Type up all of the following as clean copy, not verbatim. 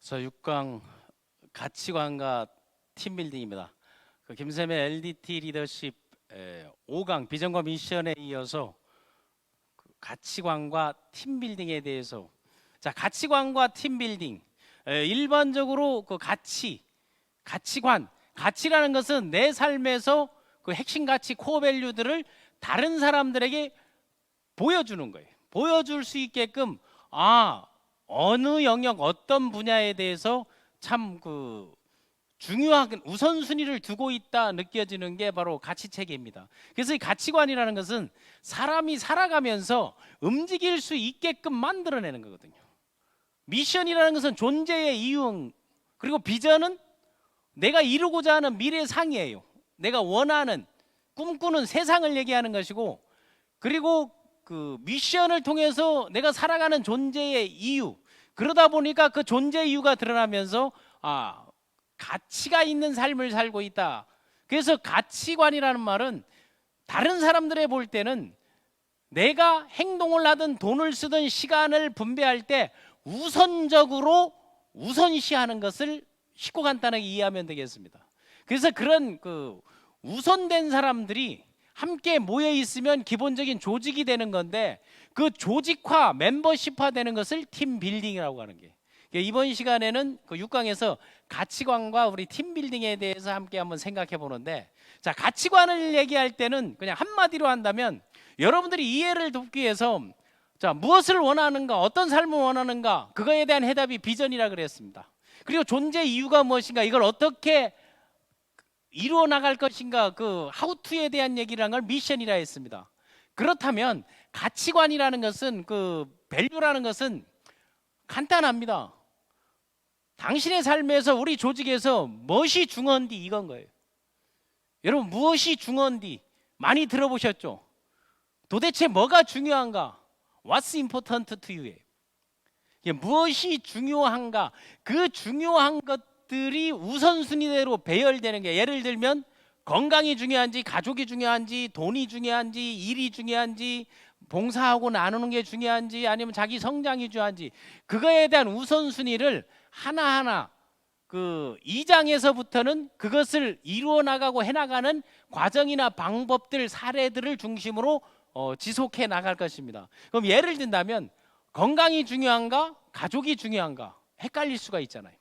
저 6강 가치관과 팀빌딩입니다. 김쌤의 LDT 리더십 5강 비전과 미션에 이어서 가치관과 팀빌딩에 대해서, 자, 가치관과 팀빌딩. 일반적으로 가치라는 것은 내 삶에서 그 핵심 가치 코어 밸류들을 다른 사람들에게 보여주는 거예요. 보여줄 수 있게끔, 어느 영역 어떤 분야에 대해서 참 중요한 우선순위를 두고 있다 느껴지는 게 바로 가치 체계입니다. 그래서 이 가치관이라는 것은 사람이 살아가면서 움직일 수 있게끔 만들어내는 거거든요. 미션이라는 것은 존재의 이유, 그리고 비전은 내가 이루고자 하는 미래상이에요. 내가 원하는, 꿈꾸는 세상을 얘기하는 것이고, 그리고 그 미션을 통해서 내가 살아가는 존재의 이유, 그러다 보니까 그 존재 이유가 드러나면서 가치가 있는 삶을 살고 있다. 그래서 가치관이라는 말은 다른 사람들의 볼 때는 내가 행동을 하든 돈을 쓰든 시간을 분배할 때 우선적으로 우선시하는 것을 쉽고 간단하게 이해하면 되겠습니다. 그래서 그런 우선된 사람들이 함께 모여 있으면 기본적인 조직이 되는 건데, 그 조직화, 멤버십화 되는 것을 팀 빌딩이라고 하는 게, 이번 시간에는 그 6강에서 가치관과 우리 팀 빌딩에 대해서 함께 한번 생각해 보는데, 자, 가치관을 얘기할 때는 그냥 한마디로 한다면 여러분들이 이해를 돕기 위해서, 자, 무엇을 원하는가, 어떤 삶을 원하는가, 그거에 대한 해답이 비전이라 그랬습니다. 그리고 존재 이유가 무엇인가, 이걸 어떻게 이루어 나갈 것인가, 그 하우투에 대한 얘기를 한 걸 미션이라 했습니다. 그렇다면 가치관이라는 것은, 그 밸류라는 것은 간단합니다. 당신의 삶에서, 우리 조직에서 무엇이 중요한디, 이건 거예요. 여러분, 무엇이 중요한디 많이 들어보셨죠? 도대체 뭐가 중요한가? What's important to you예요. 무엇이 중요한가? 그 중요한 것들이 우선순위대로 배열되는 게, 예를 들면 건강이 중요한지, 가족이 중요한지, 돈이 중요한지, 일이 중요한지, 봉사하고 나누는 게 중요한지, 아니면 자기 성장이 중요한지, 그거에 대한 우선순위를 하나하나 그 2장에서부터는 그것을 이루어 나가고 해나가는 과정이나 방법들, 사례들을 중심으로 지속해 나갈 것입니다. 그럼 예를 든다면, 건강이 중요한가, 가족이 중요한가 헷갈릴 수가 있잖아요.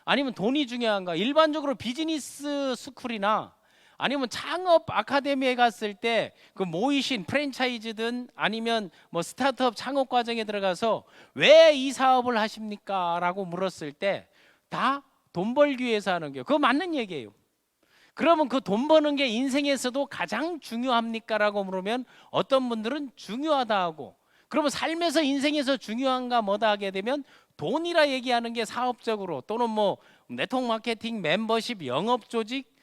아니면 돈이 중요한가, 일반적으로 비즈니스 스쿨이나 아니면 창업 아카데미에 갔을 때 그 모이신 프랜차이즈든 아니면 뭐 스타트업 창업 과정에 들어가서 왜 이 사업을 하십니까? 라고 물었을 때 다 돈 벌기 위해서 하는 게, 그거 맞는 얘기예요. 그러면 그 돈 버는 게 인생에서도 가장 중요합니까? 라고 물으면 어떤 분들은 중요하다 하고, 그러면 삶에서, 인생에서 중요한가 뭐다 하게 되면 돈이라 얘기하는 게 사업적으로, 또는 뭐 네트워크 마케팅, 멤버십, 영업 조직,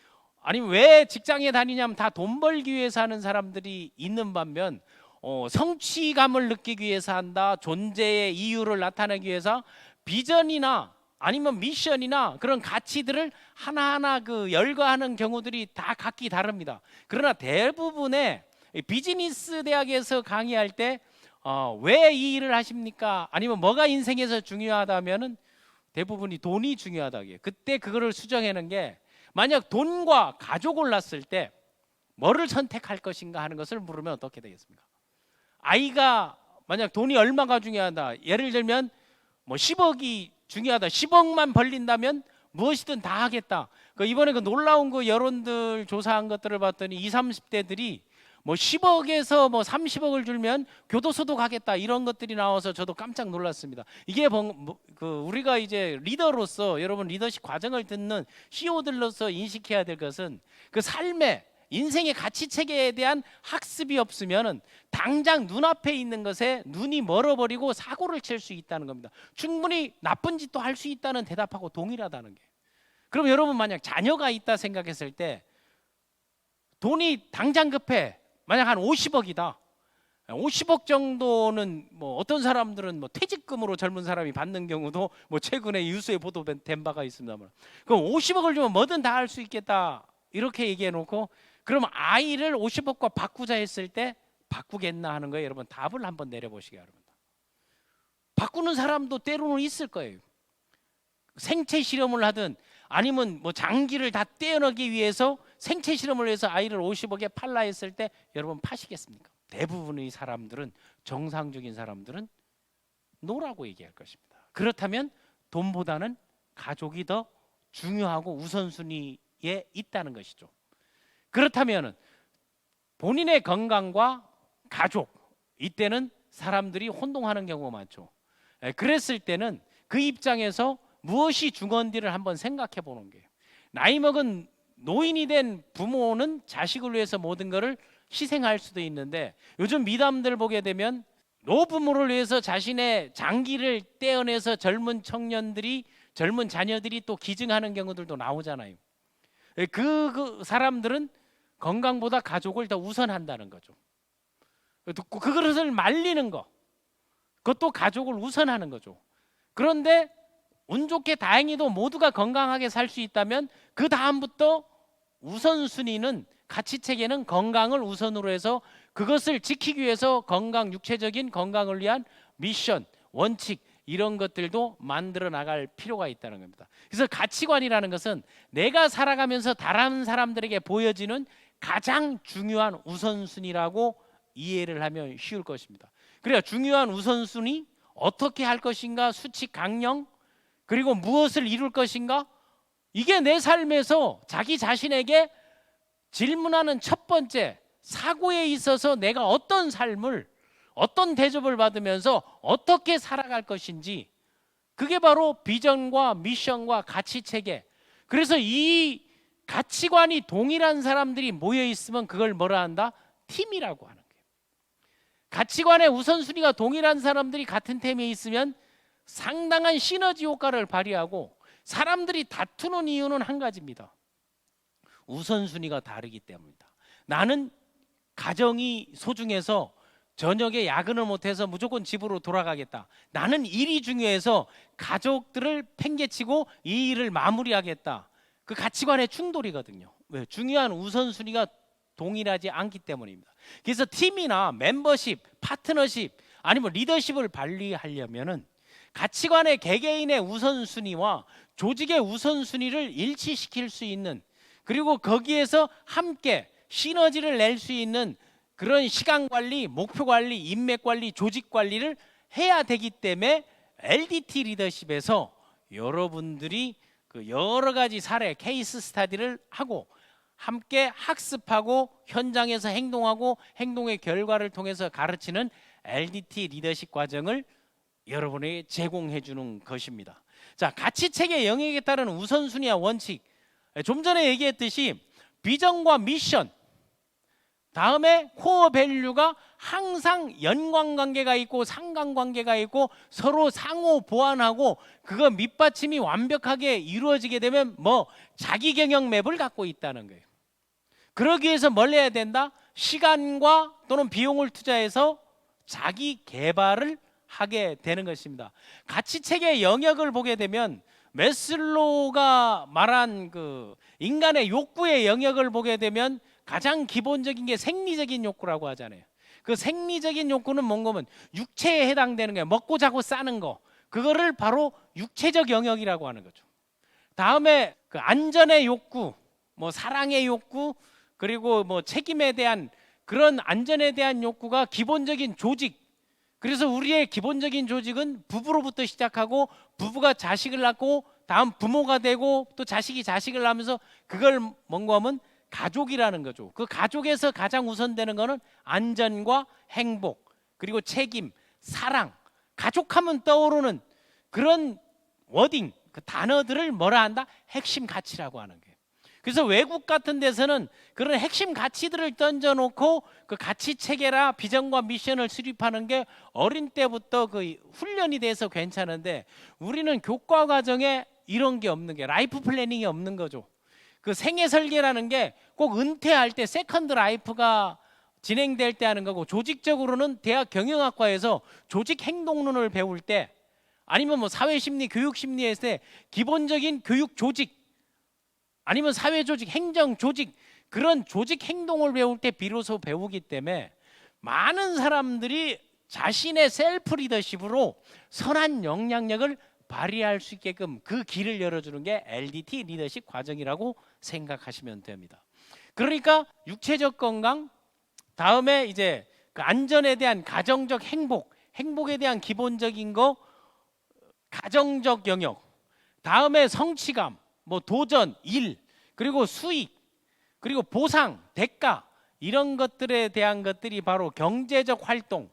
아니면 왜 직장에 다니냐면 다 돈 벌기 위해서 하는 사람들이 있는 반면, 성취감을 느끼기 위해서 한다, 존재의 이유를 나타내기 위해서 비전이나 아니면 미션이나 그런 가치들을 하나하나 열거하는 경우들이 다 각기 다릅니다. 그러나 대부분의 비즈니스 대학에서 강의할 때 왜 이 일을 하십니까? 아니면 뭐가 인생에서 중요하다면은 대부분이 돈이 중요하다고 해요. 그때 그거를 수정하는 게, 만약 돈과 가족을 낳았을 때 뭐를 선택할 것인가 하는 것을 물으면 어떻게 되겠습니까? 아이가 만약 돈이 얼마가 중요하다, 예를 들면 뭐 10억이 중요하다, 10억만 벌린다면 무엇이든 다 하겠다. 이번에 놀라운 여론들 조사한 것들을 봤더니 20, 30대들이 뭐 10억에서 뭐 30억을 줄면 교도소도 가겠다, 이런 것들이 나와서 저도 깜짝 놀랐습니다. 이게 우리가 이제 리더로서, 여러분 리더십 과정을 듣는 CEO들로서 인식해야 될 것은, 그 삶의, 인생의 가치 체계에 대한 학습이 없으면은 당장 눈앞에 있는 것에 눈이 멀어버리고 사고를 칠 수 있다는 겁니다. 충분히 나쁜 짓도 할 수 있다는 대답하고 동일하다는 게. 그럼 여러분, 만약 자녀가 있다 생각했을 때 돈이 당장 급해. 만약 한 50억이다. 50억 정도는 뭐 어떤 사람들은 뭐 퇴직금으로 젊은 사람이 받는 경우도 뭐 최근에 뉴스에 보도된 바가 있습니다만, 그럼 50억을 주면 뭐든 다 할 수 있겠다, 이렇게 얘기해 놓고, 그럼 아이를 50억과 바꾸자 했을 때 바꾸겠나 하는 거예요. 여러분, 답을 한번 내려보시기 바랍니다. 바꾸는 사람도 때로는 있을 거예요. 생체 실험을 하든 아니면 뭐 장기를 다 떼어내기 위해서 생체 실험을 해서 아이를 50억에 팔라 했을 때 여러분 파시겠습니까? 대부분의 사람들은, 정상적인 사람들은 노라고 얘기할 것입니다. 그렇다면 돈보다는 가족이 더 중요하고 우선순위에 있다는 것이죠. 그렇다면 본인의 건강과 가족, 이때는 사람들이 혼동하는 경우가 많죠. 그랬을 때는 그 입장에서 무엇이 중요한지를 한번 생각해 보는 거예요. 나이 먹은 노인이 된 부모는 자식을 위해서 모든 것을 희생할 수도 있는데, 요즘 미담들 보게 되면 노부모를 위해서 자신의 장기를 떼어내서 젊은 청년들이, 젊은 자녀들이 또 기증하는 경우들도 나오잖아요. 그 사람들은 건강보다 가족을 더 우선한다는 거죠. 그것을 말리는 거, 그것도 가족을 우선하는 거죠. 그런데 운 좋게 다행히도 모두가 건강하게 살 수 있다면 그 다음부터 우선순위는, 가치체계는 건강을 우선으로 해서 그것을 지키기 위해서 건강, 육체적인 건강을 위한 미션, 원칙, 이런 것들도 만들어 나갈 필요가 있다는 겁니다. 그래서 가치관이라는 것은 내가 살아가면서 다른 사람들에게 보여지는 가장 중요한 우선순위라고 이해를 하면 쉬울 것입니다. 그래야 중요한 우선순위, 어떻게 할 것인가, 수칙, 강령, 그리고 무엇을 이룰 것인가, 이게 내 삶에서 자기 자신에게 질문하는 첫 번째, 사고에 있어서 내가 어떤 삶을, 어떤 대접을 받으면서 어떻게 살아갈 것인지, 그게 바로 비전과 미션과 가치체계. 그래서 이 가치관이 동일한 사람들이 모여 있으면 그걸 뭐라 한다? 팀이라고 하는 거예요. 가치관의 우선순위가 동일한 사람들이 같은 팀에 있으면 상당한 시너지 효과를 발휘하고, 사람들이 다투는 이유는 한 가지입니다. 우선순위가 다르기 때문입니다. 나는 가정이 소중해서 저녁에 야근을 못해서 무조건 집으로 돌아가겠다. 나는 일이 중요해서 가족들을 팽개치고 이 일을 마무리하겠다. 그 가치관의 충돌이거든요. 왜? 중요한 우선순위가 동일하지 않기 때문입니다. 그래서 팀이나 멤버십, 파트너십, 아니면 리더십을 발휘하려면은 가치관의 개개인의 우선순위와 조직의 우선순위를 일치시킬 수 있는, 그리고 거기에서 함께 시너지를 낼 수 있는 그런 시간 관리, 목표 관리, 인맥 관리, 조직 관리를 해야 되기 때문에 LDT 리더십에서 여러분들이 그 여러 가지 사례, 케이스 스터디를 하고 함께 학습하고 현장에서 행동하고 행동의 결과를 통해서 가르치는 LDT 리더십 과정을 여러분에게 제공해 주는 것입니다. 자, 가치체계 영역에 따른 우선순위와 원칙, 좀 전에 얘기했듯이 비전과 미션, 다음에 코어 밸류가 항상 연관관계가 있고 상관관계가 있고 서로 상호 보완하고, 그거 밑받침이 완벽하게 이루어지게 되면 뭐 자기 경영 맵을 갖고 있다는 거예요. 그러기 위해서 뭘 해야 된다? 시간과 또는 비용을 투자해서 자기 개발을 하게 되는 것입니다. 가치체계의 영역을 보게 되면 매슬로우가 말한 그 인간의 욕구의 영역을 보게 되면 가장 기본적인 게 생리적인 욕구라고 하잖아요. 그 생리적인 욕구는 뭔가면 육체에 해당되는 거예요. 먹고 자고 싸는 거, 그거를 바로 육체적 영역이라고 하는 거죠. 다음에 그 안전의 욕구, 뭐 사랑의 욕구, 그리고 뭐 책임에 대한 그런 안전에 대한 욕구가 기본적인 조직. 그래서 우리의 기본적인 조직은 부부로부터 시작하고, 부부가 자식을 낳고 다음 부모가 되고 또 자식이 자식을 낳으면서 그걸 뭔가 하면 가족이라는 거죠. 그 가족에서 가장 우선되는 거는 안전과 행복, 그리고 책임, 사랑. 가족하면 떠오르는 그런 워딩, 그 단어들을 뭐라 한다? 핵심 가치라고 하는 거예요. 그래서 외국 같은 데서는 그런 핵심 가치들을 던져놓고 그 가치 체계라 비전과 미션을 수립하는 게 어린 때부터 그 훈련이 돼서 괜찮은데, 우리는 교과 과정에 이런 게 없는 게, 라이프 플래닝이 없는 거죠. 그 생애 설계라는 게 꼭 은퇴할 때 세컨드 라이프가 진행될 때 하는 거고, 조직적으로는 대학 경영학과에서 조직 행동론을 배울 때, 아니면 뭐 사회심리, 교육심리에서 때 기본적인 교육 조직, 아니면 사회조직, 행정조직, 그런 조직 행동을 배울 때 비로소 배우기 때문에 많은 사람들이 자신의 셀프 리더십으로 선한 영향력을 발휘할 수 있게끔 그 길을 열어주는 게 LDT 리더십 과정이라고 생각하시면 됩니다. 그러니까 육체적 건강, 다음에 이제 그 안전에 대한 가정적 행복에 대한 기본적인 거, 가정적 영역, 다음에 성취감, 뭐 도전, 일, 그리고 수익, 그리고 보상, 대가, 이런 것들에 대한 것들이 바로 경제적 활동,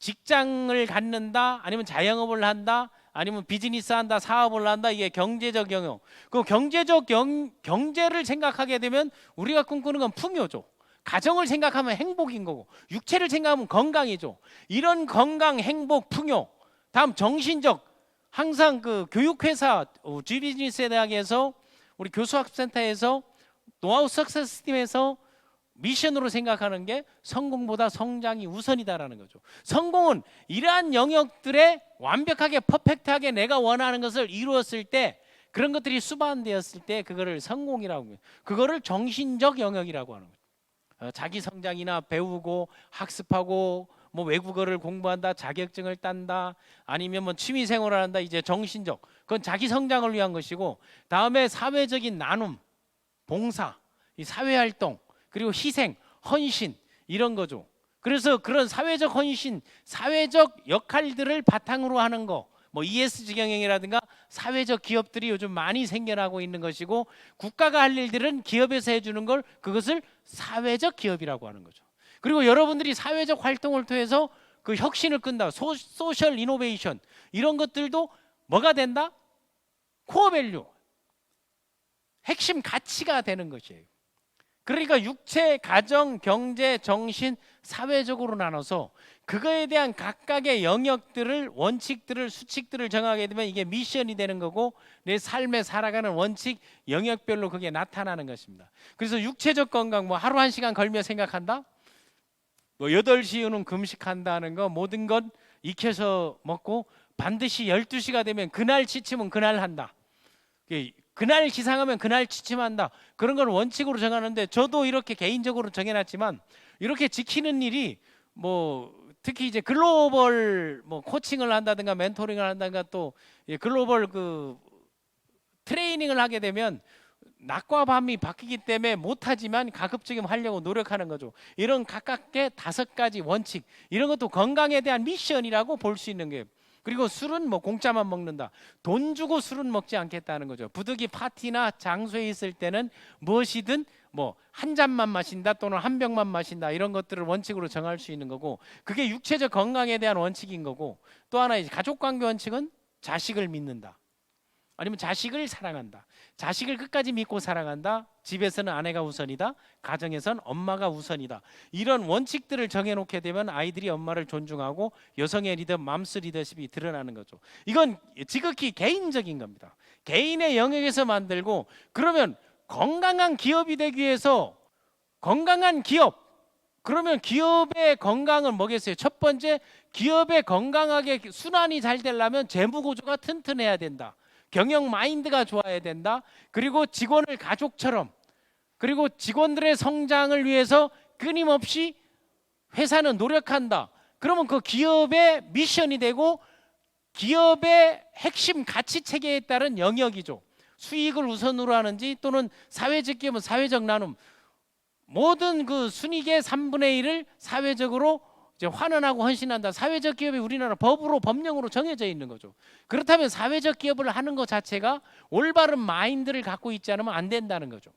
직장을 갖는다, 아니면 자영업을 한다, 아니면 비즈니스 한다, 사업을 한다, 이게 경제적 영역. 그 경제를 생각하게 되면 우리가 꿈꾸는 건 풍요죠. 가정을 생각하면 행복인 거고, 육체를 생각하면 건강이죠. 이런 건강, 행복, 풍요. 다음 정신적, 항상 그 교육회사 G비즈니스 대학에서 우리 교수학센터에서 노하우 석세스 팀에서 미션으로 생각하는 게 성공보다 성장이 우선이다라는 거죠. 성공은 이러한 영역들에 완벽하게 퍼펙트하게 내가 원하는 것을 이루었을 때, 그런 것들이 수반되었을 때 그거를 성공이라고 합니다. 그거를 정신적 영역이라고 하는 거죠. 자기 성장이나 배우고 학습하고 뭐 외국어를 공부한다, 자격증을 딴다, 아니면 뭐 취미 생활을 한다, 이제 정신적, 그건 자기 성장을 위한 것이고, 다음에 사회적인 나눔, 봉사, 이 사회활동, 그리고 희생, 헌신, 이런 거죠. 그래서 그런 사회적 헌신, 사회적 역할들을 바탕으로 하는 거, 뭐 ESG 경영이라든가 사회적 기업들이 요즘 많이 생겨나고 있는 것이고, 국가가 할 일들은 기업에서 해주는 걸, 그것을 사회적 기업이라고 하는 거죠. 그리고 여러분들이 사회적 활동을 통해서 그 혁신을 끈다, 소셜 이노베이션, 이런 것들도 뭐가 된다? 코어 밸류, 핵심 가치가 되는 것이에요. 그러니까 육체, 가정, 경제, 정신, 사회적으로 나눠서 그거에 대한 각각의 영역들을, 원칙들을, 수칙들을 정하게 되면 이게 미션이 되는 거고, 내 삶에 살아가는 원칙, 영역별로 그게 나타나는 것입니다. 그래서 육체적 건강, 뭐 하루 1시간 걸며 생각한다, 뭐 8시 이후는 금식한다는 거, 모든 것 익혀서 먹고 반드시 12시가 되면 그날 지침은 그날 한다, 그날 기상하면 그날 취침한다, 그런 걸 원칙으로 정하는데, 저도 이렇게 개인적으로 정해놨지만 이렇게 지키는 일이 뭐 특히 이제 글로벌 뭐 코칭을 한다든가 멘토링을 한다든가 또 글로벌 그 트레이닝을 하게 되면 낮과 밤이 바뀌기 때문에 못하지만 가급적이면 하려고 노력하는 거죠. 이런 각각의 5가지 원칙, 이런 것도 건강에 대한 미션이라고 볼 수 있는 거예요. 그리고 술은 뭐 공짜만 먹는다, 돈 주고 술은 먹지 않겠다는 거죠. 부득이 파티나 장소에 있을 때는 무엇이든 뭐 한 잔만 마신다 또는 한 병만 마신다, 이런 것들을 원칙으로 정할 수 있는 거고, 그게 육체적 건강에 대한 원칙인 거고, 또 하나 이제 가족관계 원칙은 자식을 믿는다, 아니면 자식을 사랑한다, 자식을 끝까지 믿고 사랑한다, 집에서는 아내가 우선이다, 가정에선 엄마가 우선이다, 이런 원칙들을 정해놓게 되면 아이들이 엄마를 존중하고 여성의 리더, 맘스 리더십이 드러나는 거죠. 이건 지극히 개인적인 겁니다. 개인의 영역에서 만들고, 그러면 건강한 기업이 되기 위해서, 건강한 기업, 그러면 기업의 건강은 뭐겠어요? 첫 번째, 기업의 건강하게 순환이 잘 되려면 재무 구조가 튼튼해야 된다, 경영 마인드가 좋아야 된다, 그리고 직원을 가족처럼, 그리고 직원들의 성장을 위해서 끊임없이 회사는 노력한다. 그러면 그 기업의 미션이 되고 기업의 핵심 가치 체계에 따른 영역이죠. 수익을 우선으로 하는지, 또는 사회적 기업은 사회적 나눔, 모든 그 순이익의 3분의 1을 사회적으로 이제 환원하고 헌신한다. 사회적 기업이 우리나라 법으로, 법령으로 정해져 있는 거죠. 그렇다면 사회적 기업을 하는 것 자체가 올바른 마인드를 갖고 있지 않으면 안 된다는 거죠.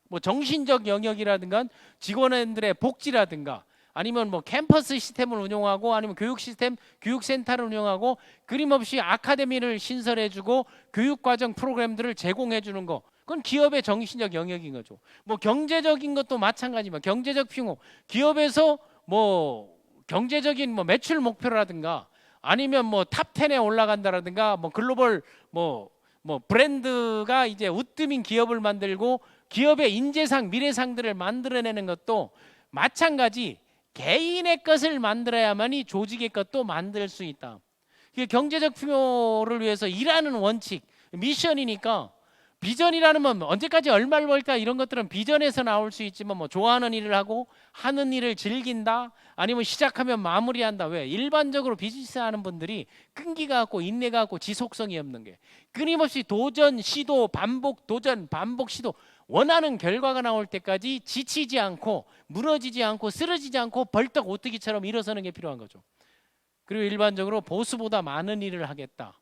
뭐 정신적 영역이라든가 직원들의 복지라든가, 아니면 뭐 캠퍼스 시스템을 운영하고, 아니면 교육 시스템, 교육센터를 운영하고, 끊임없이 아카데미를 신설해주고 교육과정 프로그램들을 제공해주는 거, 그건 기업의 정신적 영역인 거죠. 뭐 경제적인 것도 마찬가지지만, 경제적 평호, 기업에서 뭐 경제적인 뭐 매출 목표라든가, 아니면 뭐 탑 10에 올라간다라든가, 뭐 글로벌 뭐 브랜드가 이제 우뜸인 기업을 만들고 기업의 인재상, 미래상들을 만들어내는 것도 마찬가지, 개인의 것을 만들어야만이 조직의 것도 만들 수 있다. 경제적 풍요를 위해서 일하는 원칙, 미션이니까 비전이라는 건 언제까지 얼마를 벌다 이런 것들은 비전에서 나올 수 있지만 뭐 좋아하는 일을 하고 하는 일을 즐긴다 아니면 시작하면 마무리한다. 왜? 일반적으로 비즈니스 하는 분들이 끈기가 없고 인내가 없고 지속성이 없는 게 끊임없이 도전 시도 반복 도전 반복 시도 원하는 결과가 나올 때까지 지치지 않고 무너지지 않고 쓰러지지 않고 벌떡 오뚜기처럼 일어서는 게 필요한 거죠. 그리고 일반적으로 보스보다 많은 일을 하겠다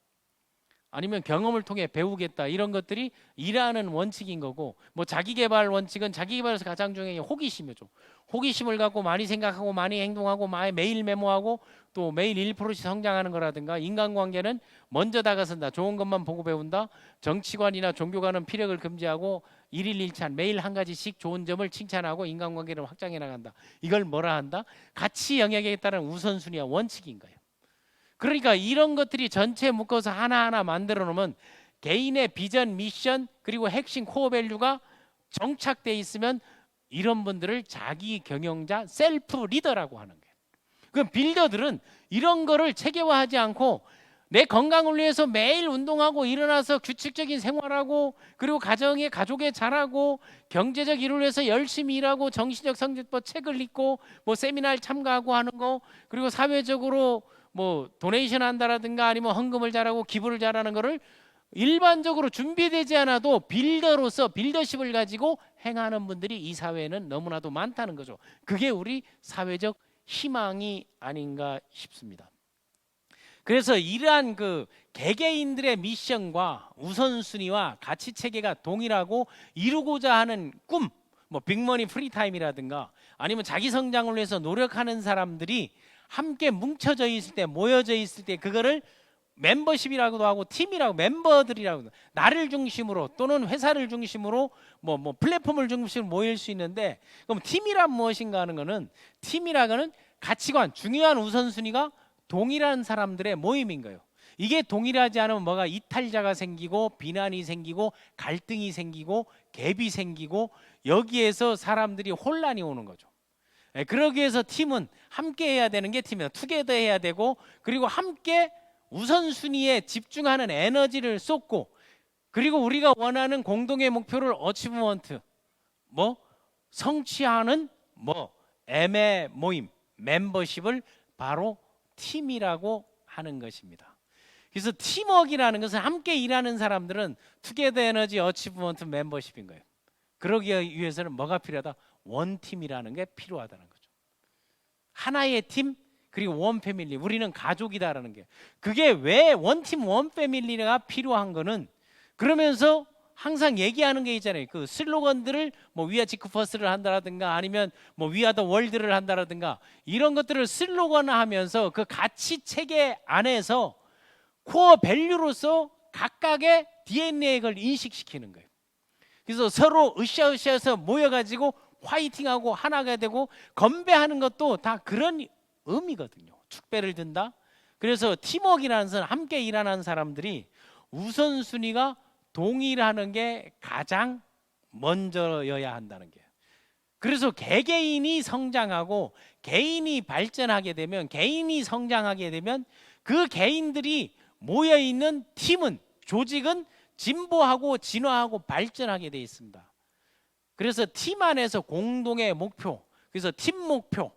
아니면 경험을 통해 배우겠다 이런 것들이 일하는 원칙인 거고 뭐 자기개발 원칙은 자기개발에서 가장 중요한 게 호기심이죠. 호기심을 갖고 많이 생각하고 많이 행동하고 매일 메모하고 또 매일 1%씩 성장하는 거라든가 인간관계는 먼저 다가선다. 좋은 것만 보고 배운다. 정치관이나 종교관은 피력을 금지하고 일일 일찬 매일 한 가지씩 좋은 점을 칭찬하고 인간관계를 확장해 나간다. 이걸 뭐라 한다? 가치 영역에 따른 우선순위와 원칙인 거예요. 그러니까 이런 것들이 전체 묶어서 하나하나 만들어 놓으면 개인의 비전, 미션 그리고 핵심 코어 밸류가 정착돼 있으면 이런 분들을 자기 경영자, 셀프 리더라고 하는 거예요. 그럼 빌더들은 이런 거를 체계화하지 않고 내 건강을 위해서 매일 운동하고 일어나서 규칙적인 생활하고 그리고 가족에 잘하고 경제적 일을 위해서 열심히 일하고 정신적 성적법 책을 읽고 뭐 세미나를 참가하고 하는 거 그리고 사회적으로 뭐 도네이션 한다라든가 아니면 헌금을 잘하고 기부를 잘하는 거를 일반적으로 준비되지 않아도 빌더로서 빌더십을 가지고 행하는 분들이 이 사회에는 너무나도 많다는 거죠. 그게 우리 사회적 희망이 아닌가 싶습니다. 그래서 이러한 그 개개인들의 미션과 우선순위와 가치 체계가 동일하고 이루고자 하는 꿈, 뭐 빅머니 프리타임이라든가 아니면 자기 성장을 위해서 노력하는 사람들이 함께 뭉쳐져 있을 때 모여져 있을 때 그거를 멤버십이라고도 하고 팀이라고 멤버들이라고 나를 중심으로 또는 회사를 중심으로 뭐 플랫폼을 중심으로 모일 수 있는데 그럼 팀이란 무엇인가 하는 거는 팀이라고는 가치관 중요한 우선순위가 동일한 사람들의 모임인 거예요. 이게 동일하지 않으면 뭐가 이탈자가 생기고 비난이 생기고 갈등이 생기고 갭이 생기고 여기에서 사람들이 혼란이 오는 거죠. 그러기 위해서 팀은 함께 해야 되는 게 팀이다. 투게더 해야 되고 그리고 함께 우선순위에 집중하는 에너지를 쏟고 그리고 우리가 원하는 공동의 목표를 어치브먼트 뭐 성취하는 뭐 애매 모임 멤버십을 바로 팀이라고 하는 것입니다. 그래서 팀워크라는 것은 함께 일하는 사람들은 투게더 에너지 어치브먼트 멤버십인 거예요. 그러기 위해서는 뭐가 필요하다? 원팀이라는 게 필요하다는 거죠. 하나의 팀 그리고 원 패밀리 우리는 가족이다라는 게 그게 왜 원팀 원 패밀리가 필요한 거는 그러면서 항상 얘기하는 게 있잖아요. 그 슬로건들을 뭐 위아 지크 퍼스트를 한다라든가 아니면 뭐 위아 더 월드를 한다라든가 이런 것들을 슬로건화하면서 그 가치 체계 안에서 코어 밸류로서 각각의 DNA를 인식시키는 거예요. 그래서 서로 으쌰으쌰해서 모여가지고 화이팅하고 하나가 되고 건배하는 것도 다 그런 의미거든요. 축배를 든다. 그래서 팀워크라는 것은 함께 일하는 사람들이 우선순위가 동일하는 게 가장 먼저여야 한다는 게. 그래서 개개인이 성장하고 개인이 발전하게 되면 개인이 성장하게 되면 그 개인들이 모여있는 팀은 조직은 진보하고 진화하고 발전하게 돼 있습니다. 그래서 팀 안에서 공동의 목표 그래서 팀 목표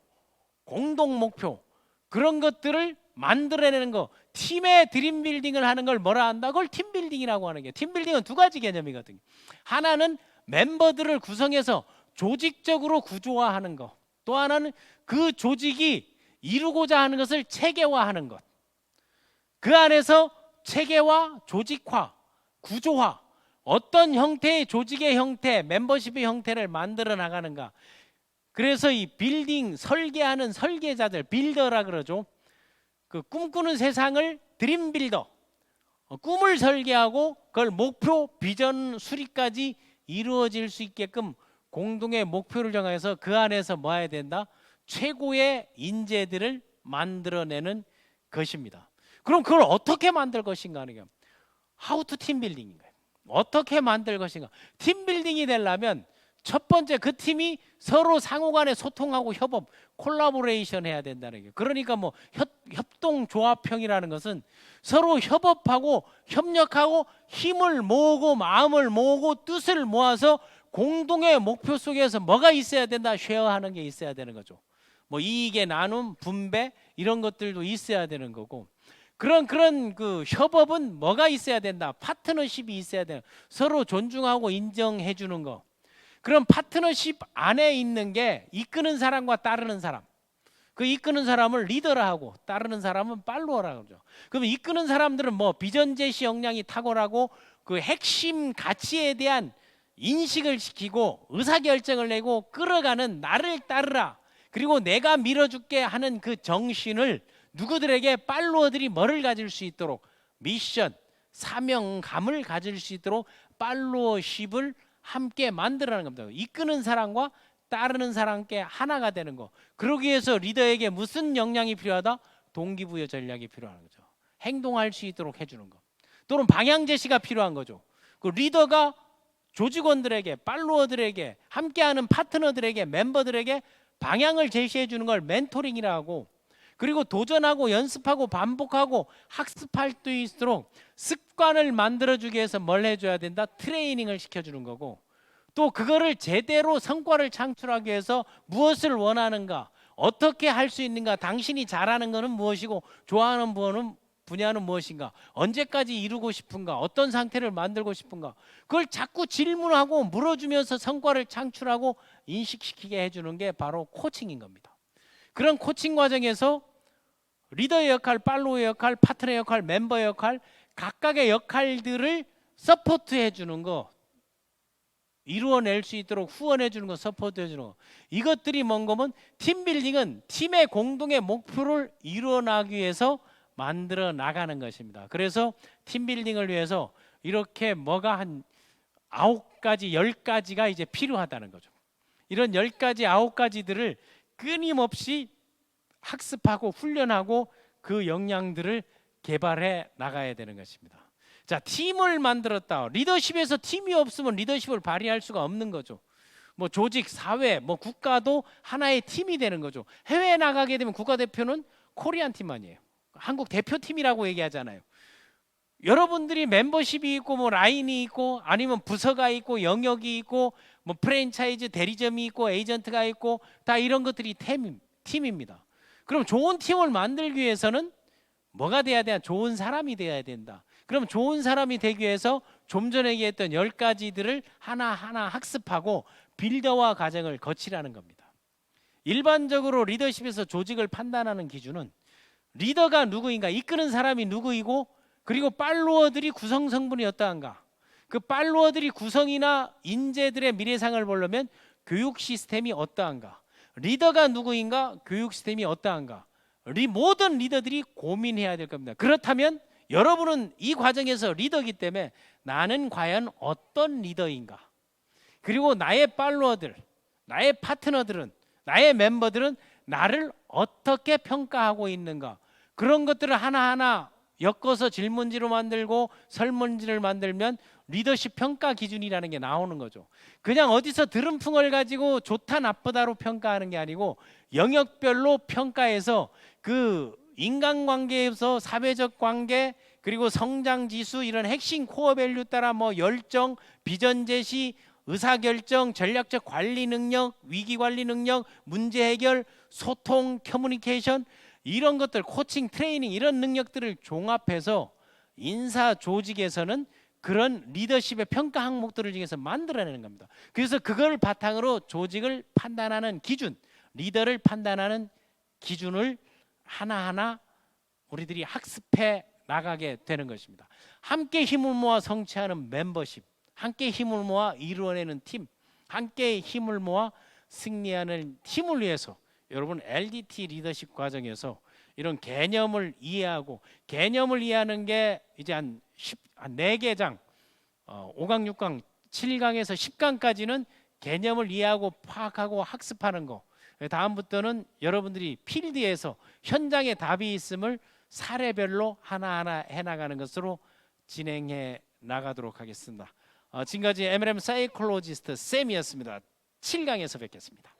공동 목표 그런 것들을 만들어내는 거 팀의 드림 빌딩을 하는 걸 뭐라 한다? 그걸 팀 빌딩이라고 하는 게 팀 빌딩은 두 가지 개념이거든요. 하나는 멤버들을 구성해서 조직적으로 구조화하는 것 또 하나는 그 조직이 이루고자 하는 것을 체계화하는 것 그 안에서 체계화, 조직화, 구조화 어떤 형태의 조직의 형태, 멤버십의 형태를 만들어 나가는가 그래서 이 빌딩 설계하는 설계자들 빌더라 그러죠. 그 꿈꾸는 세상을 드림 빌더 꿈을 설계하고 그걸 목표 비전 수립까지 이루어질 수 있게끔 공동의 목표를 정해서 그 안에서 뭐 해야 된다? 최고의 인재들을 만들어내는 것입니다. 그럼 그걸 어떻게 만들 것인가 하는 게 How to 팀 빌딩인 거예요. 어떻게 만들 것인가. 팀 빌딩이 되려면 첫 번째 그 팀이 서로 상호간에 소통하고 협업, 콜라보레이션 해야 된다는 거예요. 그러니까 뭐 협동조합형이라는 것은 서로 협업하고 협력하고 힘을 모으고 마음을 모으고 뜻을 모아서 공동의 목표 속에서 뭐가 있어야 된다? 쉐어하는 게 있어야 되는 거죠. 뭐 이익의 나눔, 분배 이런 것들도 있어야 되는 거고, 그런 그 협업은 뭐가 있어야 된다? 파트너십이 있어야 돼요. 서로 존중하고 인정해 주는 거. 그럼 파트너십 안에 있는 게 이끄는 사람과 따르는 사람. 그 이끄는 사람을 리더라 하고 따르는 사람은 팔로워라 그러죠. 그럼 이끄는 사람들은 뭐 비전 제시 역량이 탁월하고 그 핵심 가치에 대한 인식을 시키고 의사결정을 내고 끌어가는 나를 따르라. 그리고 내가 밀어줄게 하는 그 정신을 누구들에게 팔로워들이 뭐를 가질 수 있도록 미션, 사명감을 가질 수 있도록 팔로워십을 함께 만들어가는 겁니다. 이끄는 사람과 따르는 사람께 하나가 되는 거. 그러기 위해서 리더에게 무슨 역량이 필요하다? 동기부여 전략이 필요한 거죠. 행동할 수 있도록 해주는 거. 또는 방향 제시가 필요한 거죠. 그 리더가 조직원들에게, 팔로워들에게, 함께하는 파트너들에게, 멤버들에게 방향을 제시해 주는 걸 멘토링이라고 하고, 그리고 도전하고 연습하고 반복하고 학습할 수 있도록 습관을 만들어주기 위해서 뭘 해줘야 된다? 트레이닝을 시켜주는 거고, 또 그거를 제대로 성과를 창출하기 위해서 무엇을 원하는가, 어떻게 할 수 있는가, 당신이 잘하는 것은 무엇이고 좋아하는 분야는 무엇인가, 언제까지 이루고 싶은가, 어떤 상태를 만들고 싶은가, 그걸 자꾸 질문하고 물어주면서 성과를 창출하고 인식시키게 해주는 게 바로 코칭인 겁니다. 그런 코칭 과정에서 리더의 역할, 팔로워의 역할, 파트너의 역할, 멤버의 역할, 각각의 역할들을 서포트해 주는 거, 이루어낼 수 있도록 후원해 주는 거, 서포트해 주는 거, 이것들이 뭔 거면 팀빌딩은 팀의 공동의 목표를 이루어나가기 위해서 만들어 나가는 것입니다. 그래서 팀빌딩을 위해서 이렇게 뭐가 한 9가지, 10가지가 이제 필요하다는 거죠. 이런 10가지, 9가지들을 끊임없이 학습하고 훈련하고 그 역량들을 개발해 나가야 되는 것입니다. 자, 팀을 만들었다. 리더십에서 팀이 없으면 리더십을 발휘할 수가 없는 거죠. 뭐 조직, 사회, 뭐 국가도 하나의 팀이 되는 거죠. 해외에 나가게 되면 국가대표는 코리안 팀만이에요. 한국 대표팀이라고 얘기하잖아요. 여러분들이 멤버십이 있고 뭐 라인이 있고 아니면 부서가 있고 영역이 있고 뭐 프랜차이즈 대리점이 있고 에이전트가 있고 다 이런 것들이 팀입니다. 그럼 좋은 팀을 만들기 위해서는 뭐가 돼야 되냐? 좋은 사람이 돼야 된다. 그럼 좋은 사람이 되기 위해서 좀 전에 얘기했던 10가지들을 하나하나 학습하고 빌더화 과정을 거치라는 겁니다. 일반적으로 리더십에서 조직을 판단하는 기준은 리더가 누구인가, 이끄는 사람이 누구이고, 그리고 팔로워들이 구성 성분이 어떠한가. 그 팔로워들이 구성이나 인재들의 미래상을 보려면 교육 시스템이 어떠한가, 리더가 누구인가, 교육 시스템이 어떠한가, 모든 리더들이 고민해야 될 겁니다. 그렇다면 여러분은 이 과정에서 리더이기 때문에 나는 과연 어떤 리더인가, 그리고 나의 팔로워들, 나의 파트너들은, 나의 멤버들은 나를 어떻게 평가하고 있는가, 그런 것들을 하나하나 엮어서 질문지로 만들고 설문지를 만들면 리더십 평가 기준이라는 게 나오는 거죠. 그냥 어디서 들은 풍을 가지고 좋다 나쁘다로 평가하는 게 아니고 영역별로 평가해서 그 인간관계에서 사회적 관계, 그리고 성장 지수, 이런 핵심 코어 밸류 따라 뭐 열정, 비전 제시, 의사결정, 전략적 관리 능력, 위기 관리 능력, 문제 해결, 소통, 커뮤니케이션, 이런 것들, 코칭, 트레이닝, 이런 능력들을 종합해서 인사 조직에서는 그런 리더십의 평가 항목들을 중에서 만들어내는 겁니다. 그래서 그걸 바탕으로 조직을 판단하는 기준, 리더를 판단하는 기준을 하나하나 우리들이 학습해 나가게 되는 것입니다. 함께 힘을 모아 성취하는 멤버십, 함께 힘을 모아 이루어내는 팀, 함께 힘을 모아 승리하는 팀을 위해서 여러분 LDT 리더십 과정에서 이런 개념을 이해하고, 개념을 이해하는 게 이제 한 4개 장, 5강, 6강, 7강에서 10강까지는 개념을 이해하고 파악하고 학습하는 거. 다음부터는 여러분들이 필드에서 현장에 답이 있음을 사례별로 하나하나 해나가는 것으로 진행해 나가도록 하겠습니다. 지금까지 MLM 사이콜로지스트 쌤이었습니다. 7강에서 뵙겠습니다.